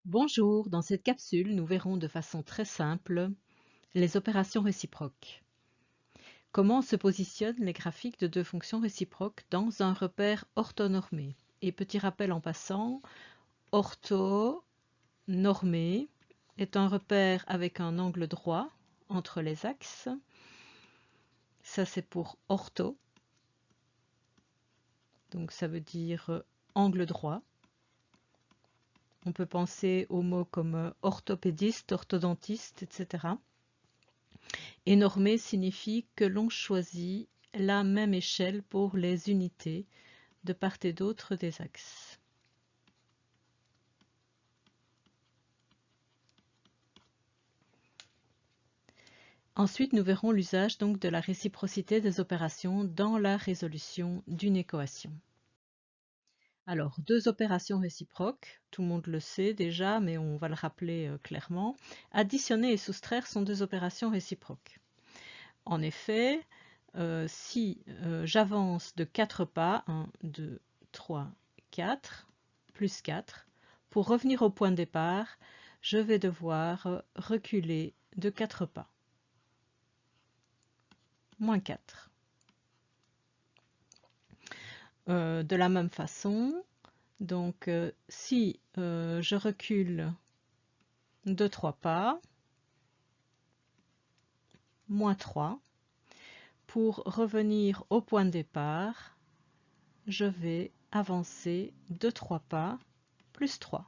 Bonjour, dans cette capsule, nous verrons de façon très simple les opérations réciproques. Comment se positionnent les graphiques de deux fonctions réciproques dans un repère orthonormé. Et petit rappel en passant, orthonormé est un repère avec un angle droit entre les axes. Ça c'est pour ortho, donc ça veut dire angle droit. On peut penser aux mots comme orthopédiste, orthodontiste, etc. Et normé signifie que l'on choisit la même échelle pour les unités de part et d'autre des axes. Ensuite, nous verrons l'usage donc de la réciprocité des opérations dans la résolution d'une équation. Alors, deux opérations réciproques, tout le monde le sait déjà, mais on va le rappeler clairement. Additionner et soustraire sont deux opérations réciproques. En effet, si j'avance de 4 pas, 1, 2, 3, 4, plus 4, pour revenir au point de départ, je vais devoir reculer de 4 pas. Moins 4. De la même façon, donc si je recule de 3 pas, moins 3, pour revenir au point de départ, je vais avancer de 3 pas, plus 3.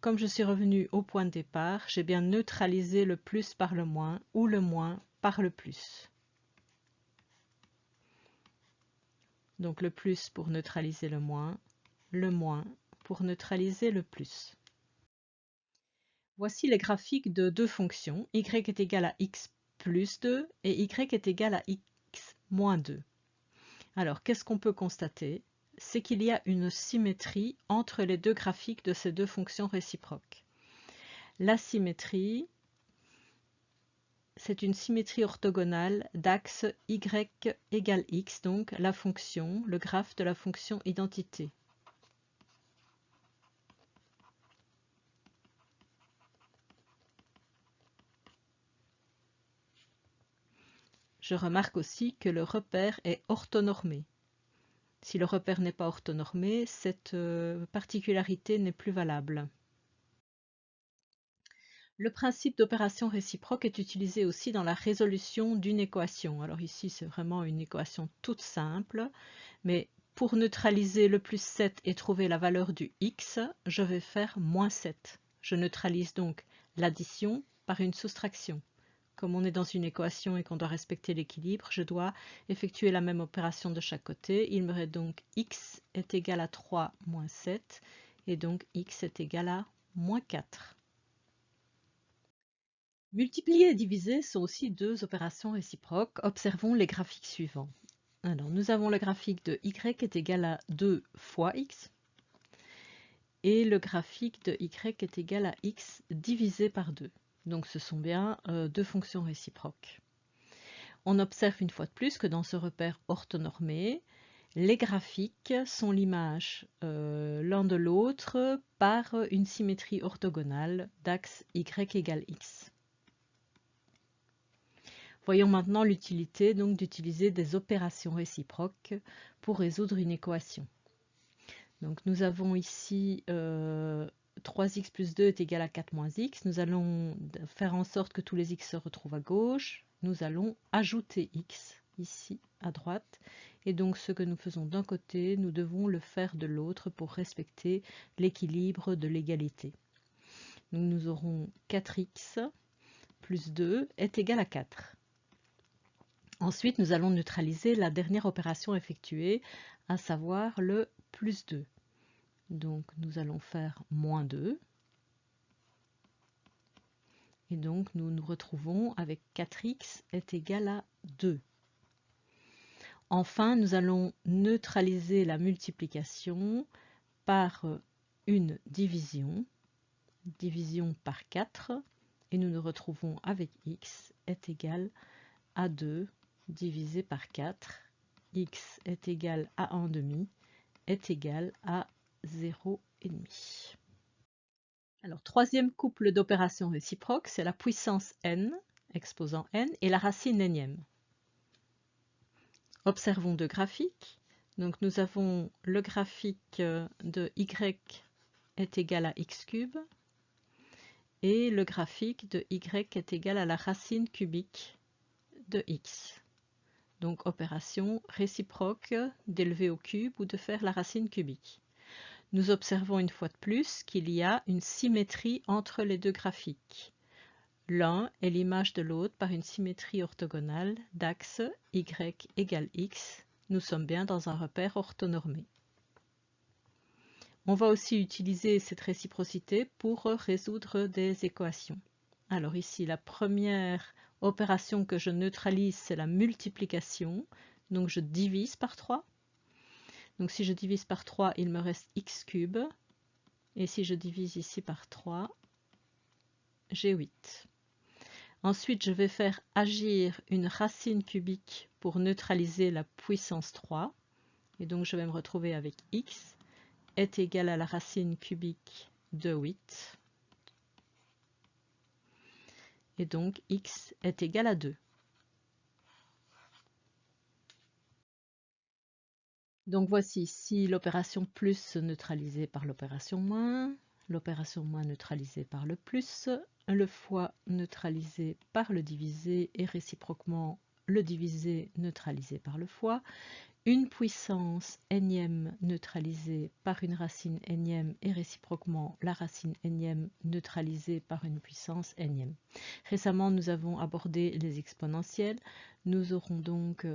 Comme je suis revenu au point de départ, j'ai bien neutralisé le plus par le moins ou le moins par le plus. Donc le plus pour neutraliser le moins pour neutraliser le plus. Voici les graphiques de deux fonctions, y est égal à x plus 2 et y est égal à x moins 2. Alors, qu'est-ce qu'on peut constater? C'est qu'il y a une symétrie entre les deux graphiques de ces deux fonctions réciproques. La symétrie, c'est une symétrie orthogonale d'axe y égale x, donc la fonction, le graphe de la fonction identité. Je remarque aussi que le repère est orthonormé. Si le repère n'est pas orthonormé, cette particularité n'est plus valable. Le principe d'opération réciproque est utilisé aussi dans la résolution d'une équation. Alors ici, c'est vraiment une équation toute simple, mais pour neutraliser le plus 7 et trouver la valeur du x, je vais faire moins 7. Je neutralise donc l'addition par une soustraction. Comme on est dans une équation et qu'on doit respecter l'équilibre, je dois effectuer la même opération de chaque côté. Il me reste donc x est égal à 3 moins 7, et donc x est égal à moins 4. Multiplier et diviser sont aussi deux opérations réciproques. Observons les graphiques suivants. Alors, nous avons le graphique de y est égal à 2 fois x et le graphique de y est égal à x divisé par 2. Donc ce sont bien deux fonctions réciproques. On observe une fois de plus que dans ce repère orthonormé, les graphiques sont l'image l'un de l'autre par une symétrie orthogonale d'axe y égale x. Voyons maintenant l'utilité donc d'utiliser des opérations réciproques pour résoudre une équation. Donc nous avons ici 3x plus 2 est égal à 4 moins x. Nous allons faire en sorte que tous les x se retrouvent à gauche. Nous allons ajouter x ici à droite. Et donc ce que nous faisons d'un côté, nous devons le faire de l'autre pour respecter l'équilibre de l'égalité. Donc nous aurons 4x plus 2 est égal à 4. Ensuite, nous allons neutraliser la dernière opération effectuée, à savoir le plus 2. Donc, nous allons faire moins 2. Et donc, nous nous retrouvons avec 4x est égal à 2. Enfin, nous allons neutraliser la multiplication par une division, division par 4, et nous nous retrouvons avec x est égal à 2 divisé par 4, x est égal à 1,5 est égal à 0,5. Alors, troisième couple d'opérations réciproques, c'est la puissance n, exposant n, et la racine énième. Observons deux graphiques. Donc, nous avons le graphique de y est égal à x cube et le graphique de y est égal à la racine cubique de x. Donc, opération réciproque d'élever au cube ou de faire la racine cubique. Nous observons une fois de plus qu'il y a une symétrie entre les deux graphiques. L'un est l'image de l'autre par une symétrie orthogonale d'axe y égale x. Nous sommes bien dans un repère orthonormé. On va aussi utiliser cette réciprocité pour résoudre des équations. Alors ici, la première opération que je neutralise, c'est la multiplication. Donc je divise par 3. Donc si je divise par 3, il me reste x cube. Et si je divise ici par 3, j'ai 8. Ensuite, je vais faire agir une racine cubique pour neutraliser la puissance 3. Et donc je vais me retrouver avec x est égal à la racine cubique de 8. Et donc x est égal à 2. Donc voici ici l'opération plus neutralisée par l'opération moins neutralisée par le plus, le fois neutralisé par le divisé et réciproquement le divisé neutralisé par le fois, une puissance énième neutralisée par une racine énième et réciproquement la racine énième neutralisée par une puissance énième. Récemment, nous avons abordé les exponentielles. Nous aurons donc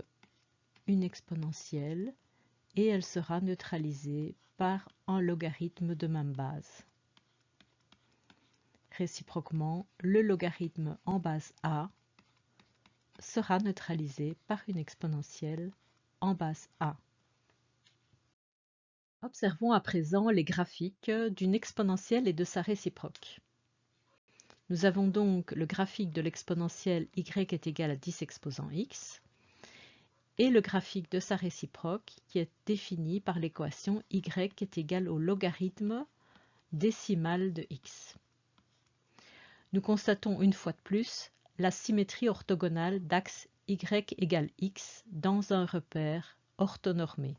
une exponentielle et elle sera neutralisée par un logarithme de même base. Réciproquement, le logarithme en base a sera neutralisé par une exponentielle en base a. Observons à présent les graphiques d'une exponentielle et de sa réciproque. Nous avons donc le graphique de l'exponentielle y est égal à 10 exposant x et le graphique de sa réciproque qui est défini par l'équation y est égal au logarithme décimal de x. Nous constatons une fois de plus la symétrie orthogonale d'axe y égale x dans un repère orthonormé.